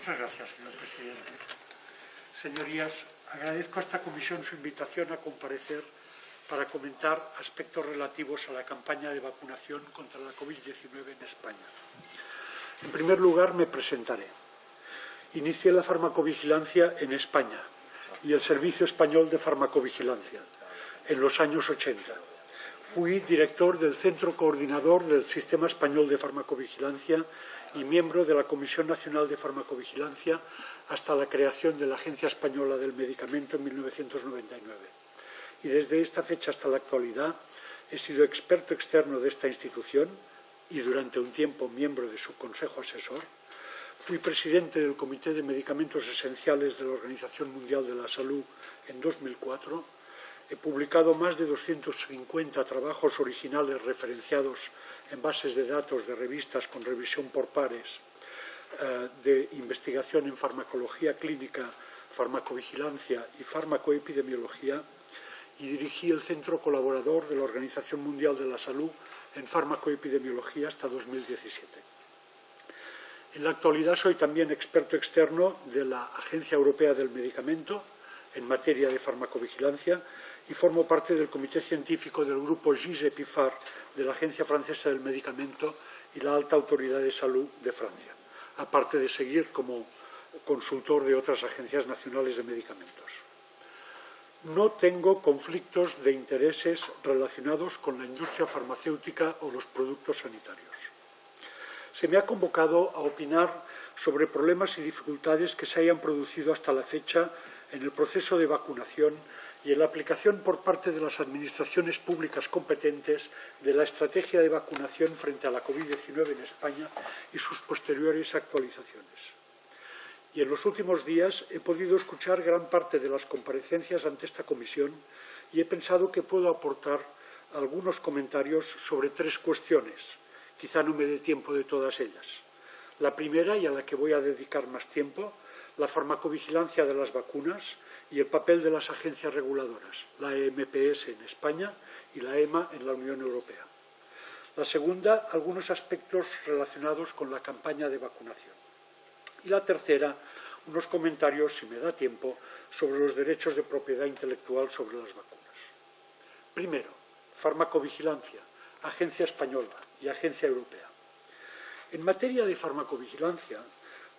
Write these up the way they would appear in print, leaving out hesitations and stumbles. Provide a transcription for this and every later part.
Muchas gracias, señor presidente. Señorías, agradezco a esta comisión su invitación a comparecer para comentar aspectos relativos a la campaña de vacunación contra la COVID-19 en España. En primer lugar, me presentaré. Inicié la farmacovigilancia en España y el Servicio Español de Farmacovigilancia en los años 80. Fui director del Centro Coordinador del Sistema Español de Farmacovigilancia y miembro de la Comisión Nacional de Farmacovigilancia hasta la creación de la Agencia Española del Medicamento en 1999. Y desde esta fecha hasta la actualidad he sido experto externo de esta institución y durante un tiempo miembro de su Consejo Asesor. Fui presidente del Comité de Medicamentos Esenciales de la Organización Mundial de la Salud en 2004. He publicado más de 250 trabajos originales referenciados en bases de datos de revistas con revisión por pares, de investigación en farmacología clínica, farmacovigilancia y farmacoepidemiología, y dirigí el Centro Colaborador de la Organización Mundial de la Salud en farmacoepidemiología hasta 2017. En la actualidad soy también experto externo de la Agencia Europea del Medicamento en materia de farmacovigilancia y formo parte del Comité Científico del Grupo GISE-PIFAR de la Agencia Francesa del Medicamento y la Alta Autoridad de Salud de Francia, aparte de seguir como consultor de otras agencias nacionales de medicamentos. No tengo conflictos de intereses relacionados con la industria farmacéutica o los productos sanitarios. Se me ha convocado a opinar sobre problemas y dificultades que se hayan producido hasta la fecha en el proceso de vacunación y en la aplicación por parte de las administraciones públicas competentes de la estrategia de vacunación frente a la COVID-19 en España y sus posteriores actualizaciones. Y en los últimos días he podido escuchar gran parte de las comparecencias ante esta comisión y he pensado que puedo aportar algunos comentarios sobre tres cuestiones. Quizá no me dé tiempo de todas ellas. La primera, y a la que voy a dedicar más tiempo, la farmacovigilancia de las vacunas y el papel de las agencias reguladoras, la EMPS en España y la EMA en la Unión Europea. La segunda, algunos aspectos relacionados con la campaña de vacunación. Y la tercera, unos comentarios, si me da tiempo, sobre los derechos de propiedad intelectual sobre las vacunas. Primero, farmacovigilancia, Agencia Española y Agencia Europea. En materia de farmacovigilancia,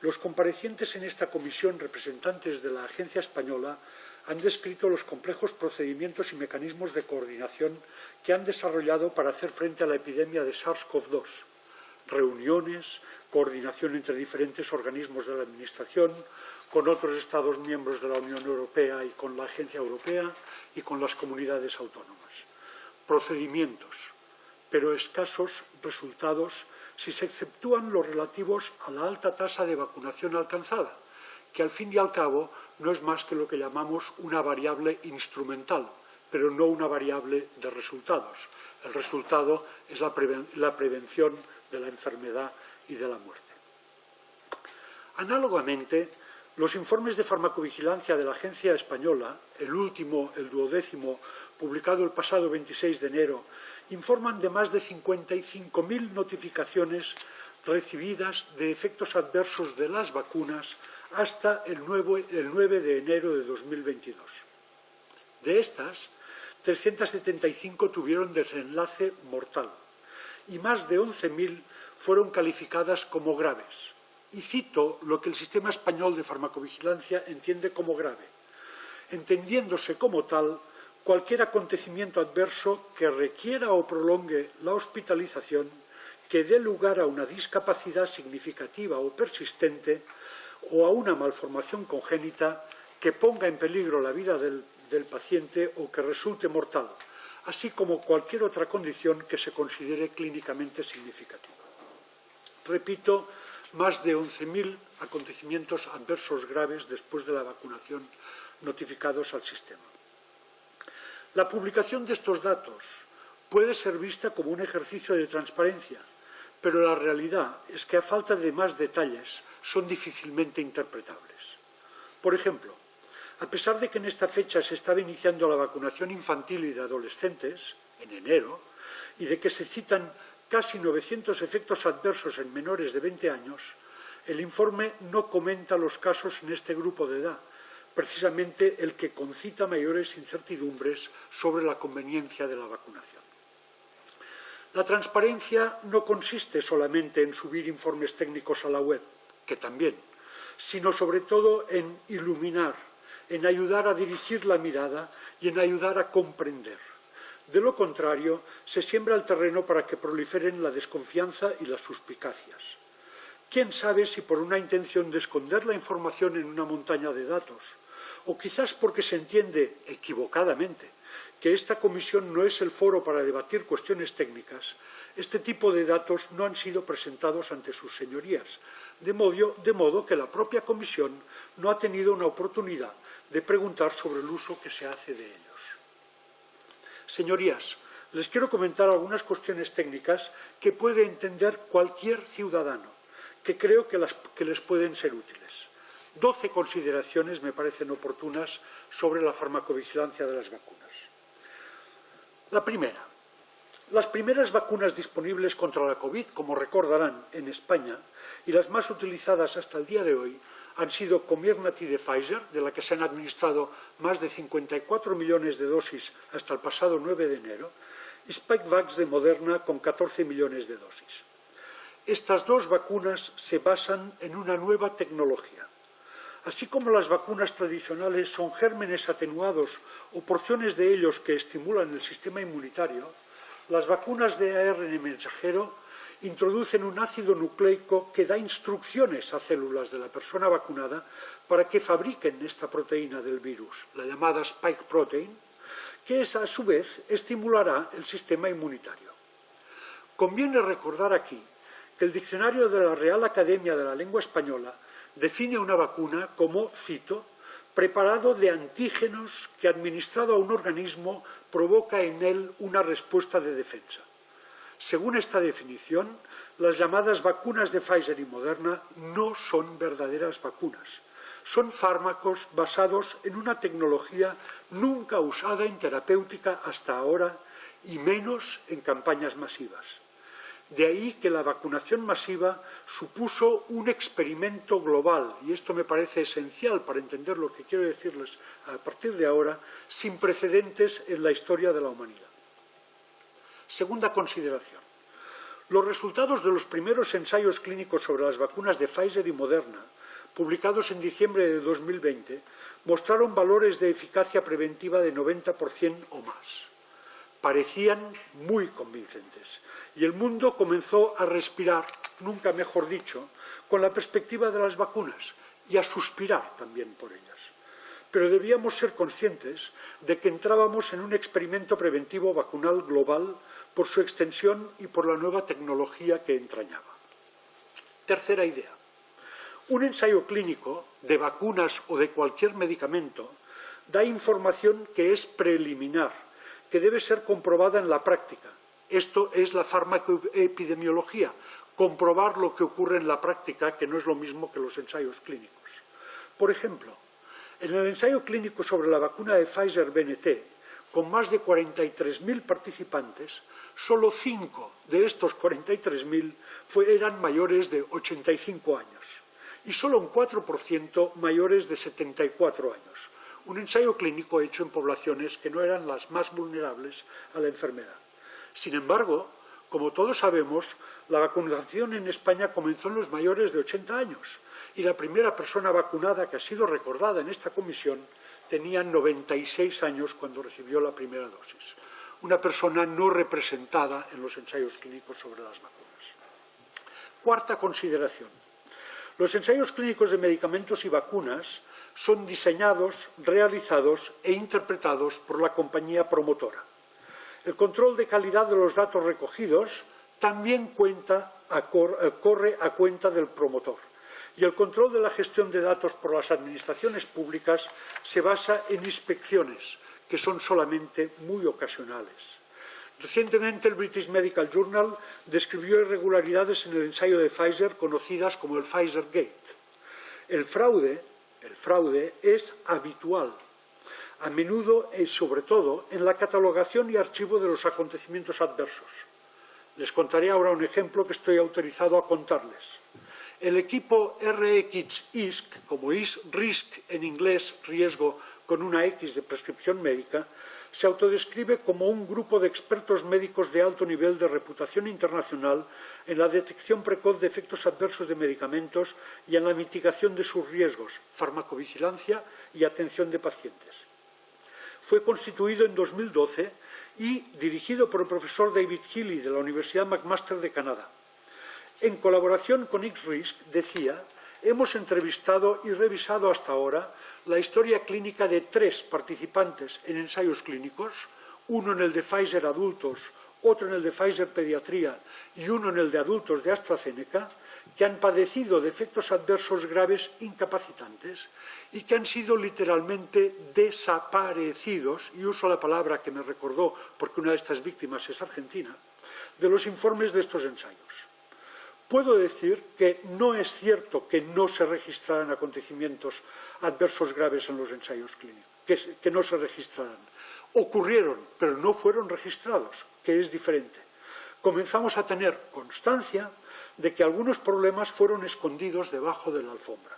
los comparecientes en esta comisión, representantes de la Agencia Española, han descrito los complejos procedimientos y mecanismos de coordinación que han desarrollado para hacer frente a la epidemia de SARS-CoV-2. Reuniones, coordinación entre diferentes organismos de la Administración, con otros Estados miembros de la Unión Europea y con la Agencia Europea y con las comunidades autónomas. Procedimientos, pero escasos resultados si se exceptúan los relativos a la alta tasa de vacunación alcanzada, que al fin y al cabo no es más que lo que llamamos una variable instrumental, pero no una variable de resultados. El resultado es la prevención de la enfermedad y de la muerte. Análogamente, los informes de farmacovigilancia de la Agencia Española, el último, el 12º, publicado el pasado 26 de enero, informan de más de 55.000 notificaciones recibidas de efectos adversos de las vacunas hasta el 9 de enero de 2022. De estas, 375 tuvieron desenlace mortal y más de 11.000 fueron calificadas como graves. Y cito lo que el Sistema Español de Farmacovigilancia entiende como grave, entendiéndose como tal cualquier acontecimiento adverso que requiera o prolongue la hospitalización, que dé lugar a una discapacidad significativa o persistente o a una malformación congénita que ponga en peligro la vida del paciente o que resulte mortal, así como cualquier otra condición que se considere clínicamente significativa. Repito, más de 11.000 acontecimientos adversos graves después de la vacunación notificados al sistema. La publicación de estos datos puede ser vista como un ejercicio de transparencia, pero la realidad es que a falta de más detalles son difícilmente interpretables. Por ejemplo, a pesar de que en esta fecha se estaba iniciando la vacunación infantil y de adolescentes, en enero, y de que se citan casi 900 efectos adversos en menores de 20 años, El informe no comenta los casos en este grupo de edad, precisamente el que concita mayores incertidumbres sobre la conveniencia de la vacunación. La transparencia no consiste solamente en subir informes técnicos a la web, que también, sino sobre todo en iluminar, en ayudar a dirigir la mirada y en ayudar a comprender. De lo contrario, se siembra el terreno para que proliferen la desconfianza y las suspicacias. ¿Quién sabe si por una intención de esconder la información en una montaña de datos, o quizás porque se entiende equivocadamente que esta comisión no es el foro para debatir cuestiones técnicas, este tipo de datos no han sido presentados ante sus señorías, de modo que la propia comisión no ha tenido una oportunidad de preguntar sobre el uso que se hace de ellos. Señorías, les quiero comentar algunas cuestiones técnicas que puede entender cualquier ciudadano, que creo que les pueden ser útiles. 12 consideraciones me parecen oportunas sobre la farmacovigilancia de las vacunas. La primera. Las primeras vacunas disponibles contra la COVID, como recordarán, en España, y las más utilizadas hasta el día de hoy, han sido Comirnaty de Pfizer, de la que se han administrado más de 54 millones de dosis hasta el pasado 9 de enero, y Spikevax de Moderna con 14 millones de dosis. Estas dos vacunas se basan en una nueva tecnología. Así como las vacunas tradicionales son gérmenes atenuados o porciones de ellos que estimulan el sistema inmunitario, las vacunas de ARN mensajero introducen un ácido nucleico que da instrucciones a células de la persona vacunada para que fabriquen esta proteína del virus, la llamada spike protein, que a su vez estimulará el sistema inmunitario. Conviene recordar aquí que el diccionario de la Real Academia de la Lengua Española define una vacuna como, cito, preparado de antígenos que administrado a un organismo provoca en él una respuesta de defensa. Según esta definición, las llamadas vacunas de Pfizer y Moderna no son verdaderas vacunas. Son fármacos basados en una tecnología nunca usada en terapéutica hasta ahora y menos en campañas masivas. De ahí que la vacunación masiva supuso un experimento global, y esto me parece esencial para entender lo que quiero decirles a partir de ahora, sin precedentes en la historia de la humanidad. Segunda consideración. Los resultados de los primeros ensayos clínicos sobre las vacunas de Pfizer y Moderna, publicados en diciembre de 2020, mostraron valores de eficacia preventiva de 90% o más. Parecían muy convincentes y el mundo comenzó a respirar, nunca mejor dicho, con la perspectiva de las vacunas y a suspirar también por ellas. Pero debíamos ser conscientes de que entrábamos en un experimento preventivo vacunal global por su extensión y por la nueva tecnología que entrañaba. Tercera idea. Un ensayo clínico de vacunas o de cualquier medicamento da información que es preliminar, que debe ser comprobada en la práctica. Esto es la farmacoepidemiología, comprobar lo que ocurre en la práctica, que no es lo mismo que los ensayos clínicos. Por ejemplo, en el ensayo clínico sobre la vacuna de Pfizer-BNT, con más de 43.000 participantes, solo 5 de estos 43.000 eran mayores de 85 años y solo un 4% mayores de 74 años. Un ensayo clínico hecho en poblaciones que no eran las más vulnerables a la enfermedad. Sin embargo, como todos sabemos, la vacunación en España comenzó en los mayores de 80 años y la primera persona vacunada que ha sido recordada en esta comisión tenía 96 años cuando recibió la primera dosis. Una persona no representada en los ensayos clínicos sobre las vacunas. Cuarta consideración. Los ensayos clínicos de medicamentos y vacunas son diseñados, realizados e interpretados por la compañía promotora. El control de calidad de los datos recogidos también corre a cuenta del promotor. Y el control de la gestión de datos por las administraciones públicas se basa en inspecciones, que son solamente muy ocasionales. Recientemente el British Medical Journal describió irregularidades en el ensayo de Pfizer conocidas como el Pfizer Gate. El fraude es habitual, a menudo y sobre todo en la catalogación y archivo de los acontecimientos adversos. Les contaré ahora un ejemplo que estoy autorizado a contarles. El equipo RX-ISC, como RISC en inglés, riesgo con una X de prescripción médica, se autodescribe como un grupo de expertos médicos de alto nivel de reputación internacional en la detección precoz de efectos adversos de medicamentos y en la mitigación de sus riesgos, farmacovigilancia y atención de pacientes. Fue constituido en 2012 y dirigido por el profesor David Healy de la Universidad McMaster de Canadá. En colaboración con X-RISC, decía, hemos entrevistado y revisado hasta ahora la historia clínica de 3 participantes en ensayos clínicos, uno en el de Pfizer adultos, otro en el de Pfizer pediatría y uno en el de adultos de AstraZeneca, que han padecido de efectos adversos graves incapacitantes y que han sido literalmente desaparecidos, y uso la palabra que me recordó porque una de estas víctimas es argentina, de los informes de estos ensayos. Puedo decir que no es cierto que no se registraran acontecimientos adversos graves en los ensayos clínicos, que no se registraran. Ocurrieron, pero no fueron registrados, que es diferente. Comenzamos a tener constancia de que algunos problemas fueron escondidos debajo de la alfombra.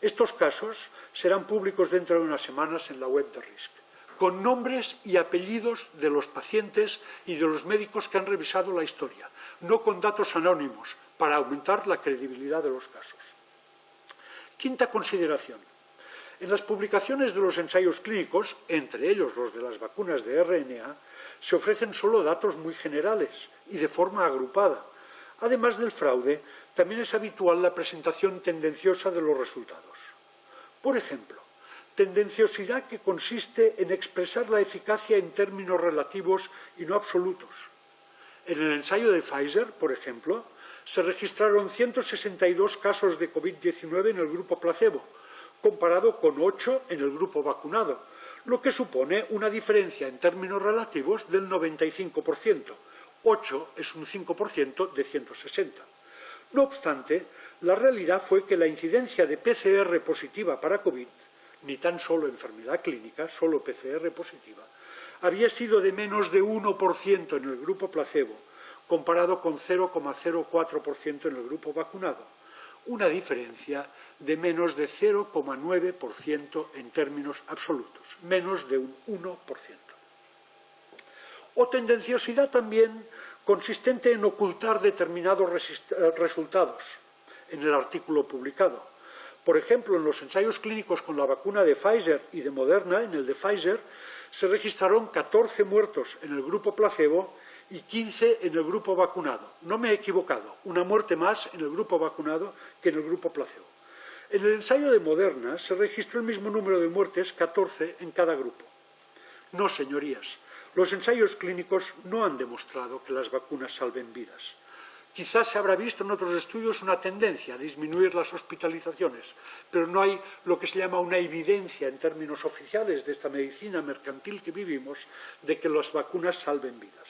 Estos casos serán públicos dentro de unas semanas en la web de RISC, con nombres y apellidos de los pacientes y de los médicos que han revisado la historia, no con datos anónimos, para aumentar la credibilidad de los casos. Quinta consideración. En las publicaciones de los ensayos clínicos, entre ellos los de las vacunas de RNA, se ofrecen solo datos muy generales y de forma agrupada. Además del fraude, también es habitual la presentación tendenciosa de los resultados. Por ejemplo, tendenciosidad que consiste en expresar la eficacia en términos relativos y no absolutos. En el ensayo de Pfizer, por ejemplo, se registraron 162 casos de COVID-19 en el grupo placebo, comparado con 8 en el grupo vacunado, lo que supone una diferencia en términos relativos del 95%. 8 es un 5% de 160. No obstante, la realidad fue que la incidencia de PCR positiva para COVID, ni tan solo enfermedad clínica, solo PCR positiva, había sido de menos de 1% en el grupo placebo, comparado con 0,04% en el grupo vacunado, una diferencia de menos de 0,9% en términos absolutos, menos de un 1%. O tendenciosidad también consistente en ocultar determinados resultados en el artículo publicado. Por ejemplo, en los ensayos clínicos con la vacuna de Pfizer y de Moderna, en el de Pfizer, se registraron 14 muertos en el grupo placebo y 15 en el grupo vacunado. No me he equivocado, una muerte más en el grupo vacunado que en el grupo placebo. En el ensayo de Moderna se registró el mismo número de muertes, 14 en cada grupo. No, señorías, los ensayos clínicos no han demostrado que las vacunas salven vidas. Quizás se habrá visto en otros estudios una tendencia a disminuir las hospitalizaciones, pero no hay lo que se llama una evidencia en términos oficiales de esta medicina mercantil que vivimos de que las vacunas salven vidas.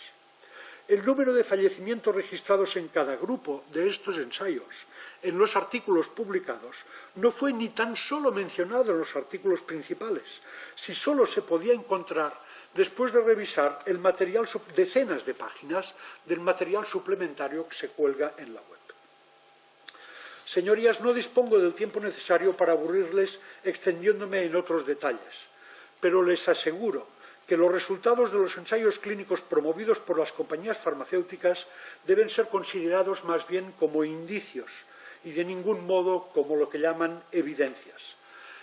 El número de fallecimientos registrados en cada grupo de estos ensayos en los artículos publicados no fue ni tan solo mencionado en los artículos principales, si solo se podía encontrar después de revisar el material, decenas de páginas del material suplementario que se cuelga en la web. Señorías, no dispongo del tiempo necesario para aburrirles extendiéndome en otros detalles, pero les aseguro que los resultados de los ensayos clínicos promovidos por las compañías farmacéuticas deben ser considerados más bien como indicios y de ningún modo como lo que llaman evidencias.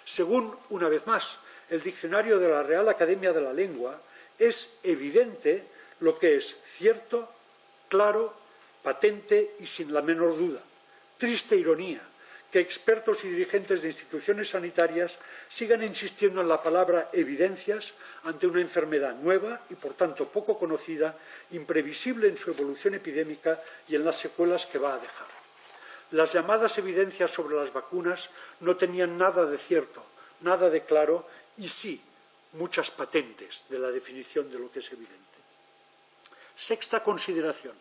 Según, una vez más, el diccionario de la Real Academia de la Lengua, es evidente lo que es cierto, claro, patente y sin la menor duda. Triste ironía que expertos y dirigentes de instituciones sanitarias sigan insistiendo en la palabra evidencias ante una enfermedad nueva y, por tanto, poco conocida, imprevisible en su evolución epidémica y en las secuelas que va a dejar. Las llamadas evidencias sobre las vacunas no tenían nada de cierto, nada de claro y sí, muchas patentes de la definición de lo que es evidente. Sexta consideración.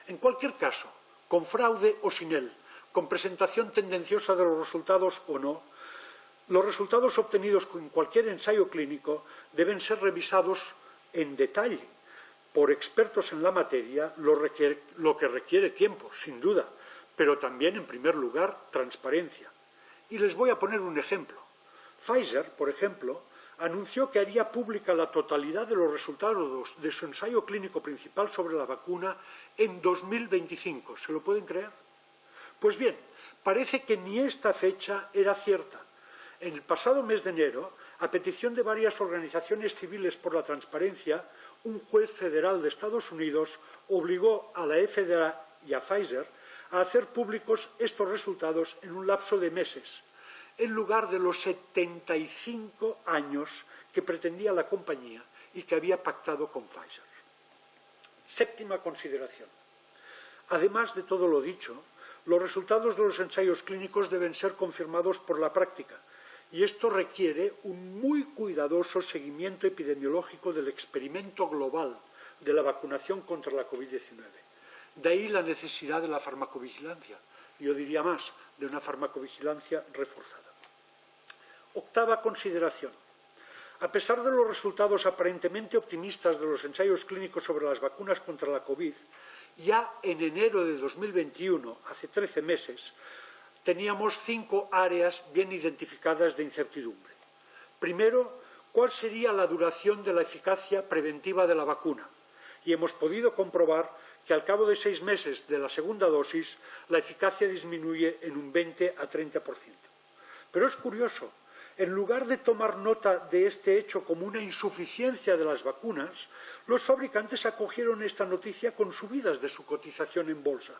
En cualquier caso, con fraude o sin él, con presentación tendenciosa de los resultados o no, los resultados obtenidos en cualquier ensayo clínico deben ser revisados en detalle por expertos en la materia, lo que requiere tiempo, sin duda, pero también, en primer lugar, transparencia. Y les voy a poner un ejemplo. Pfizer, por ejemplo, anunció que haría pública la totalidad de los resultados de su ensayo clínico principal sobre la vacuna en 2025. ¿Se lo pueden creer? Pues bien, parece que ni esta fecha era cierta. En el pasado mes de enero, a petición de varias organizaciones civiles por la transparencia, un juez federal de Estados Unidos obligó a la FDA y a Pfizer a hacer públicos estos resultados en un lapso de meses, en lugar de los 75 años que pretendía la compañía y que había pactado con Pfizer. Séptima consideración. Además de todo lo dicho, los resultados de los ensayos clínicos deben ser confirmados por la práctica, y esto requiere un muy cuidadoso seguimiento epidemiológico del experimento global de la vacunación contra la COVID-19. De ahí la necesidad de la farmacovigilancia, yo diría más, de una farmacovigilancia reforzada. Octava consideración. A pesar de los resultados aparentemente optimistas de los ensayos clínicos sobre las vacunas contra la COVID, ya en enero de 2021, hace 13 meses, teníamos 5 áreas bien identificadas de incertidumbre. Primero, ¿cuál sería la duración de la eficacia preventiva de la vacuna? Y hemos podido comprobar que al cabo de 6 meses de la segunda dosis, la eficacia disminuye en un 20 a 30%. Pero es curioso, en lugar de tomar nota de este hecho como una insuficiencia de las vacunas, los fabricantes acogieron esta noticia con subidas de su cotización en bolsa.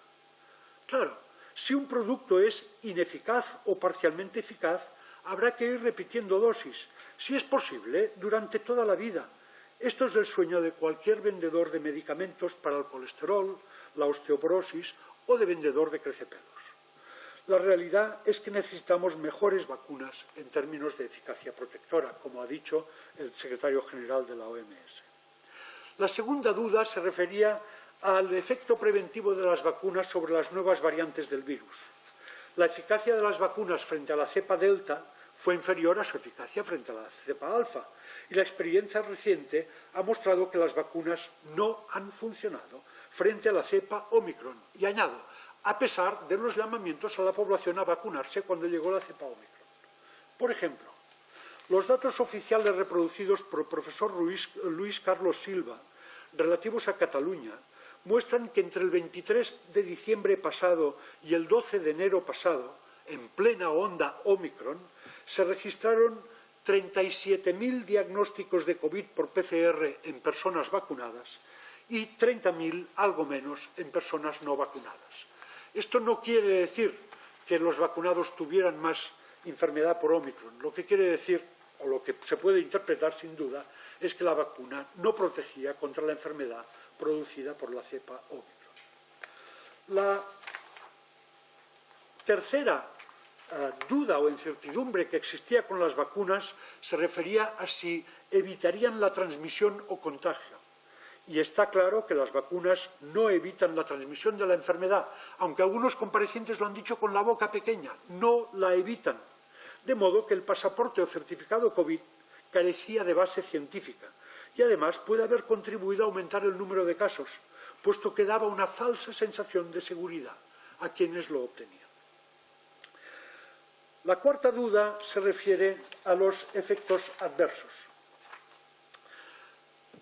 Claro, si un producto es ineficaz o parcialmente eficaz, habrá que ir repitiendo dosis, si es posible, durante toda la vida. Esto es el sueño de cualquier vendedor de medicamentos para el colesterol, la osteoporosis o de vendedor de crecepelos. La realidad es que necesitamos mejores vacunas en términos de eficacia protectora, como ha dicho el secretario general de la OMS. La segunda duda se refería al efecto preventivo de las vacunas sobre las nuevas variantes del virus. La eficacia de las vacunas frente a la cepa delta fue inferior a su eficacia frente a la cepa alfa, y la experiencia reciente ha mostrado que las vacunas no han funcionado frente a la cepa Omicron. Y añado, a pesar de los llamamientos a la población a vacunarse cuando llegó la cepa Omicron. Por ejemplo, los datos oficiales reproducidos por el profesor Luis Carlos Silva, relativos a Cataluña, muestran que entre el 23 de diciembre pasado y el 12 de enero pasado, en plena onda Omicron, se registraron 37.000 diagnósticos de COVID por PCR en personas vacunadas y 30.000, algo menos, en personas no vacunadas. Esto no quiere decir que los vacunados tuvieran más enfermedad por Omicron. Lo que quiere decir, o lo que se puede interpretar sin duda, es que la vacuna no protegía contra la enfermedad producida por la cepa Omicron. La tercera duda o incertidumbre que existía con las vacunas se refería a si evitarían la transmisión o contagio. Y está claro que las vacunas no evitan la transmisión de la enfermedad, aunque algunos comparecientes lo han dicho con la boca pequeña, no la evitan. De modo que el pasaporte o certificado COVID carecía de base científica y además puede haber contribuido a aumentar el número de casos, puesto que daba una falsa sensación de seguridad a quienes lo obtenían. La cuarta duda se refiere a los efectos adversos.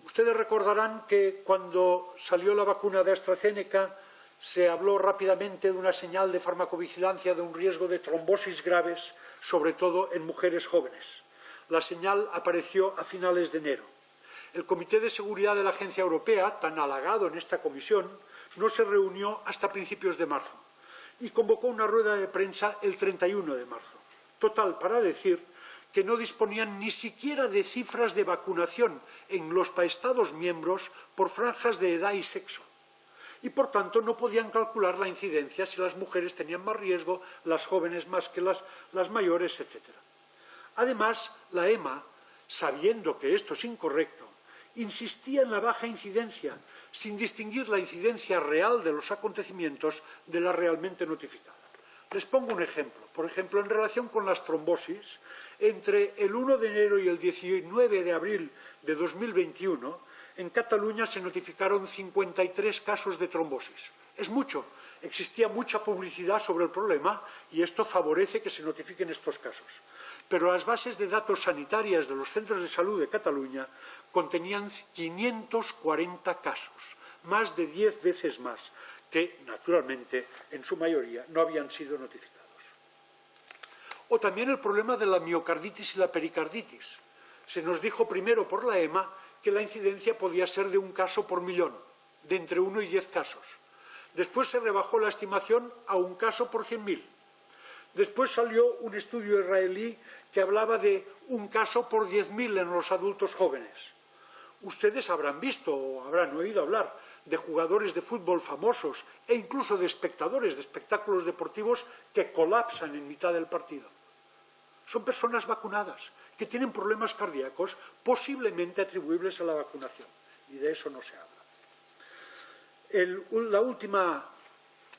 Ustedes recordarán que cuando salió la vacuna de AstraZeneca se habló rápidamente de una señal de farmacovigilancia de un riesgo de trombosis graves, sobre todo en mujeres jóvenes. La señal apareció a finales de enero. El Comité de Seguridad de la Agencia Europea, tan halagado en esta comisión, no se reunió hasta principios de marzo y convocó una rueda de prensa el 31 de marzo. Total, para decir que no disponían ni siquiera de cifras de vacunación en los Estados miembros por franjas de edad y sexo. Y, por tanto, no podían calcular la incidencia si las mujeres tenían más riesgo, las jóvenes más que las mayores, etc. Además, la EMA, sabiendo que esto es incorrecto, insistía en la baja incidencia, sin distinguir la incidencia real de los acontecimientos de la realmente notificada. Les pongo un ejemplo. Por ejemplo, en relación con las trombosis, entre el 1 de enero y el 19 de abril de 2021, En Cataluña se notificaron 53 casos de trombosis. Es mucho. Existía mucha publicidad sobre el problema y esto favorece que se notifiquen estos casos. Pero las bases de datos sanitarias de los centros de salud de Cataluña contenían 540 casos, más de 10 veces más, que, naturalmente, en su mayoría no habían sido notificados. O también el problema de la miocarditis y la pericarditis. Se nos dijo primero por la EMA que la incidencia podía ser de un caso por millón, de entre 1 y 10 casos. Después se rebajó la estimación a un caso por 100.000. Después salió un estudio israelí que hablaba de un caso por 10.000 en los adultos jóvenes. Ustedes habrán visto o habrán oído hablar de jugadores de fútbol famosos e incluso de espectadores de espectáculos deportivos que colapsan en mitad del partido. Son personas vacunadas que tienen problemas cardíacos posiblemente atribuibles a la vacunación y de eso no se habla. La última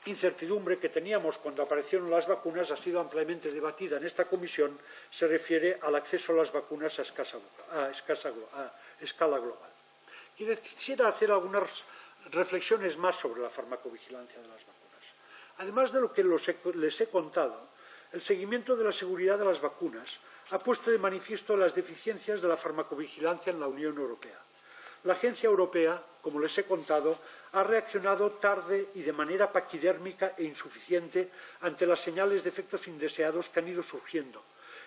incertidumbre que teníamos cuando aparecieron las vacunas ha sido ampliamente debatida en esta comisión, se refiere al acceso a las vacunas a escala global. Quisiera hacer algunas reflexiones más sobre la farmacovigilancia de las vacunas. Además de lo que les he contado, el seguimiento de la seguridad de las vacunas ha puesto de manifiesto las deficiencias de la farmacovigilancia en la Unión Europea. La Agencia Europea, como les he contado, ha reaccionado tarde y de manera paquidérmica e insuficiente ante las señales de efectos indeseados que han ido surgiendo,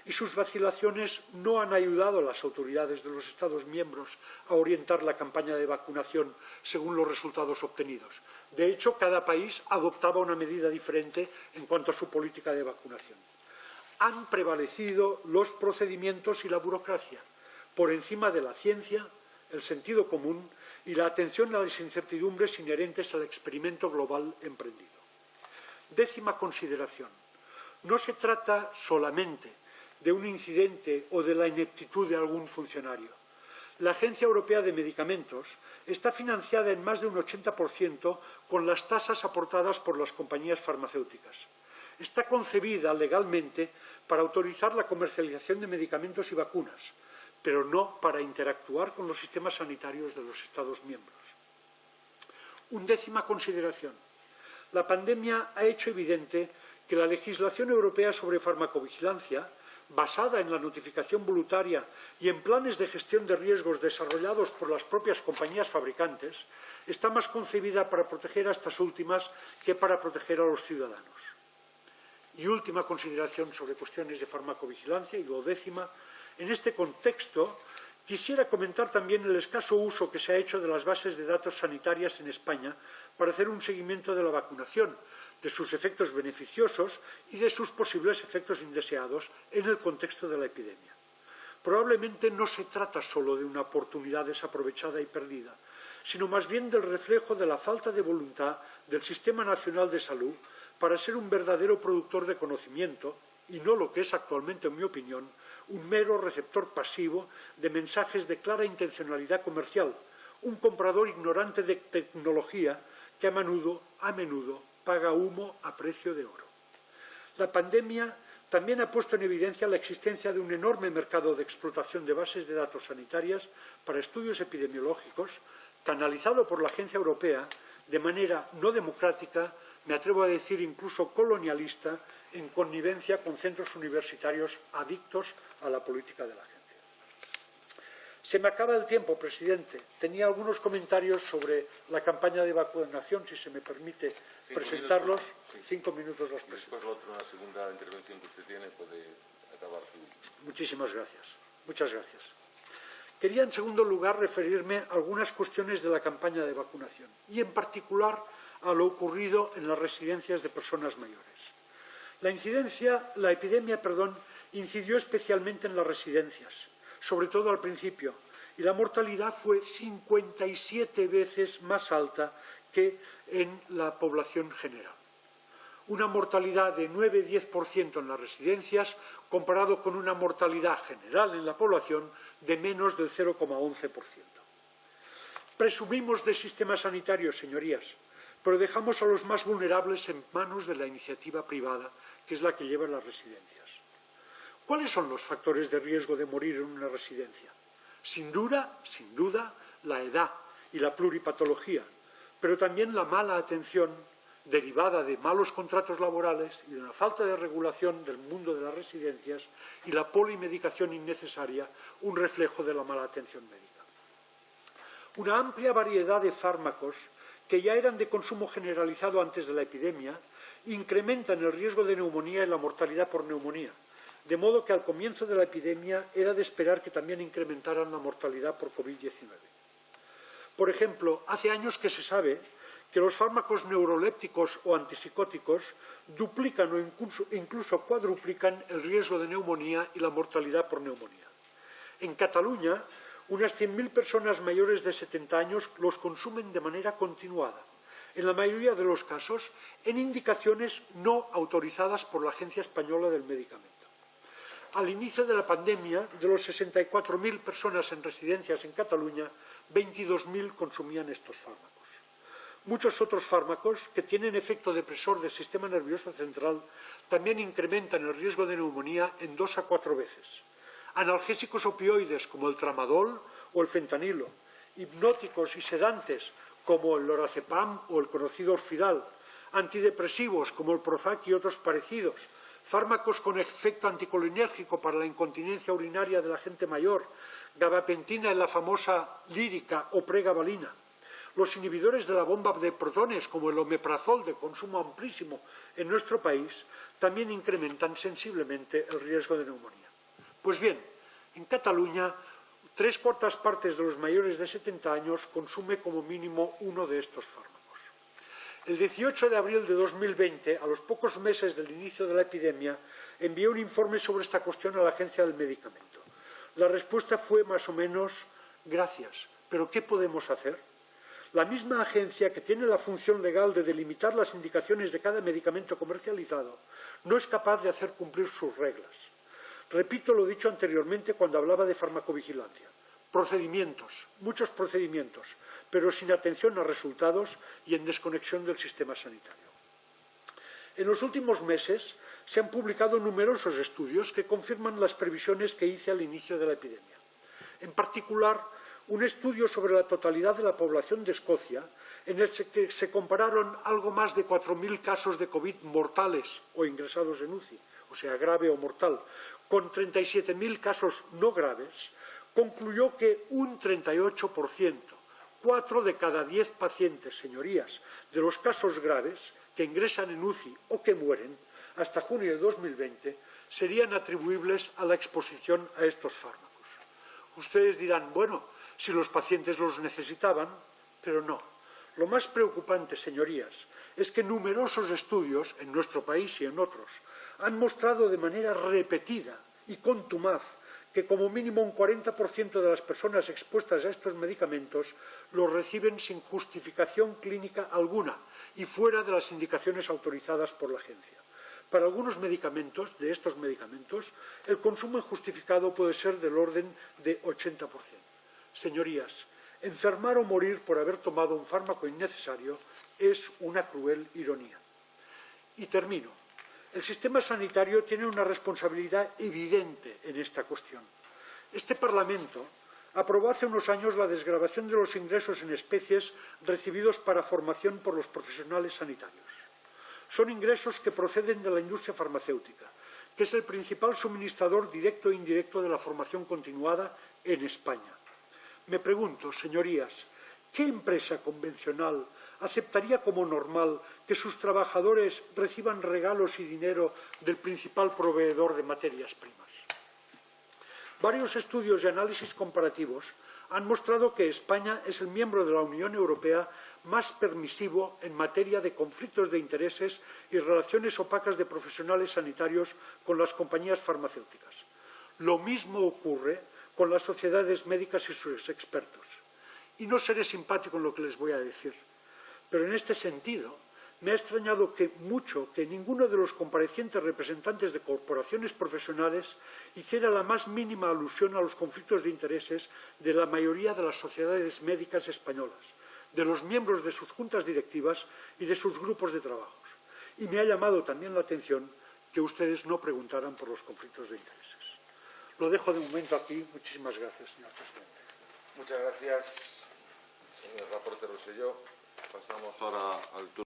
y sus vacilaciones no han ayudado a las autoridades de los Estados miembros a orientar la campaña de vacunación según los resultados obtenidos. De hecho, cada país adoptaba una medida diferente en cuanto a su política de vacunación. Han prevalecido los procedimientos y la burocracia por encima de la ciencia, el sentido común y la atención a las incertidumbres inherentes al experimento global emprendido. Décima consideración. No se trata solamente de un incidente o de la ineptitud de algún funcionario. La Agencia Europea de Medicamentos está financiada en más de un 80% con las tasas aportadas por las compañías farmacéuticas. Está concebida legalmente para autorizar la comercialización de medicamentos y vacunas, pero no para interactuar con los sistemas sanitarios de los Estados miembros. Undécima consideración. La pandemia ha hecho evidente que la legislación europea sobre farmacovigilancia, basada en la notificación voluntaria y en planes de gestión de riesgos desarrollados por las propias compañías fabricantes, está más concebida para proteger a estas últimas que para proteger a los ciudadanos. Y última consideración sobre cuestiones de farmacovigilancia, y duodécima. En este contexto, quisiera comentar también el escaso uso que se ha hecho de las bases de datos sanitarias en España para hacer un seguimiento de la vacunación, de sus efectos beneficiosos y de sus posibles efectos indeseados en el contexto de la epidemia. Probablemente no se trata solo de una oportunidad desaprovechada y perdida, sino más bien del reflejo de la falta de voluntad del Sistema Nacional de Salud para ser un verdadero productor de conocimiento y no lo que es actualmente, en mi opinión, un mero receptor pasivo de mensajes de clara intencionalidad comercial, un comprador ignorante de tecnología que a menudo paga humo a precio de oro. La pandemia también ha puesto en evidencia la existencia de un enorme mercado de explotación de bases de datos sanitarias para estudios epidemiológicos, canalizado por la Agencia Europea de manera no democrática, me atrevo a decir incluso colonialista, en connivencia con centros universitarios adictos a la política de la agencia. Se me acaba el tiempo, presidente. Tenía algunos comentarios sobre la campaña de vacunación, si se me permite presentarlos. 5 minutos los presento. Después la segunda intervención que usted tiene puede acabar su... Muchísimas gracias. Muchas gracias. Quería, en segundo lugar, referirme a algunas cuestiones de la campaña de vacunación y, en particular, a lo ocurrido en las residencias de personas mayores. La epidemia incidió especialmente en las residencias, sobre todo al principio, y la mortalidad fue 57 veces más alta que en la población general. Una mortalidad de 9–10% en las residencias, comparado con una mortalidad general en la población de menos del 0,11%. Presumimos de sistemas sanitarios, señorías, pero dejamos a los más vulnerables en manos de la iniciativa privada, que es la que lleva las residencias. ¿Cuáles son los factores de riesgo de morir en una residencia? Sin duda, la edad y la pluripatología, pero también la mala atención derivada de malos contratos laborales y de una falta de regulación del mundo de las residencias y la polimedicación innecesaria, un reflejo de la mala atención médica. Una amplia variedad de fármacos que ya eran de consumo generalizado antes de la epidemia incrementan el riesgo de neumonía y la mortalidad por neumonía, de modo que al comienzo de la epidemia era de esperar que también incrementaran la mortalidad por COVID-19. Por ejemplo, hace años que se sabe que los fármacos neurolépticos o antipsicóticos duplican o incluso cuadruplican el riesgo de neumonía y la mortalidad por neumonía. En Cataluña, unas 100.000 personas mayores de 70 años los consumen de manera continuada, en la mayoría de los casos en indicaciones no autorizadas por la Agencia Española del Medicamento. Al inicio de la pandemia, de los 64.000 personas en residencias en Cataluña, 22.000 consumían estos fármacos. Muchos otros fármacos que tienen efecto depresor del sistema nervioso central también incrementan el riesgo de neumonía en 2 a 4 veces. Analgésicos opioides como el tramadol o el fentanilo, hipnóticos y sedantes como el lorazepam o el conocido Orfidal, antidepresivos como el Prozac y otros parecidos, fármacos con efecto anticolinérgico para la incontinencia urinaria de la gente mayor, gabapentina en la famosa lírica o pregabalina, los inhibidores de la bomba de protones, como el omeprazol de consumo amplísimo en nuestro país, también incrementan sensiblemente el riesgo de neumonía. Pues bien, en Cataluña, 3/4 partes de los mayores de 70 años consume como mínimo uno de estos fármacos. El 18 de abril de 2020, a los pocos meses del inicio de la epidemia, envié un informe sobre esta cuestión a la Agencia del Medicamento. La respuesta fue más o menos gracias, pero ¿qué podemos hacer? La misma agencia que tiene la función legal de delimitar las indicaciones de cada medicamento comercializado no es capaz de hacer cumplir sus reglas. Repito lo dicho anteriormente cuando hablaba de farmacovigilancia. Procedimientos, muchos procedimientos, pero sin atención a resultados y en desconexión del sistema sanitario. En los últimos meses se han publicado numerosos estudios que confirman las previsiones que hice al inicio de la epidemia. En particular, un estudio sobre la totalidad de la población de Escocia, en el que se compararon algo más de 4.000 casos de COVID mortales o ingresados en UCI, o sea, grave o mortal, con 37.000 casos no graves, concluyó que un 38%, 4 de cada 10 pacientes, señorías, de los casos graves que ingresan en UCI o que mueren hasta junio de 2020 serían atribuibles a la exposición a estos fármacos. Ustedes dirán, bueno, si los pacientes los necesitaban, pero no. Lo más preocupante, señorías, es que numerosos estudios, en nuestro país y en otros, han mostrado de manera repetida y contumaz que como mínimo un 40% de las personas expuestas a estos medicamentos los reciben sin justificación clínica alguna y fuera de las indicaciones autorizadas por la agencia. Para algunos medicamentos, de estos medicamentos, el consumo injustificado puede ser del orden de 80%. Señorías, enfermar o morir por haber tomado un fármaco innecesario es una cruel ironía. Y termino. El sistema sanitario tiene una responsabilidad evidente en esta cuestión. Este Parlamento aprobó hace unos años la desgravación de los ingresos en especies recibidos para formación por los profesionales sanitarios. Son ingresos que proceden de la industria farmacéutica, que es el principal suministrador directo e indirecto de la formación continuada en España. Me pregunto, señorías, ¿qué empresa convencional aceptaría como normal que sus trabajadores reciban regalos y dinero del principal proveedor de materias primas? Varios estudios y análisis comparativos han mostrado que España es el miembro de la Unión Europea más permisivo en materia de conflictos de intereses y relaciones opacas de profesionales sanitarios con las compañías farmacéuticas. Lo mismo ocurre con las sociedades médicas y sus expertos. Y no seré simpático en lo que les voy a decir, pero en este sentido me ha extrañado que ninguno de los comparecientes representantes de corporaciones profesionales hiciera la más mínima alusión a los conflictos de intereses de la mayoría de las sociedades médicas españolas, de los miembros de sus juntas directivas y de sus grupos de trabajos. Y me ha llamado también la atención que ustedes no preguntaran por los conflictos de intereses. Lo dejo de momento aquí. Muchísimas gracias, señor presidente. Muchas gracias, Señor Rapporteur Rosselló, pasamos ahora al turno.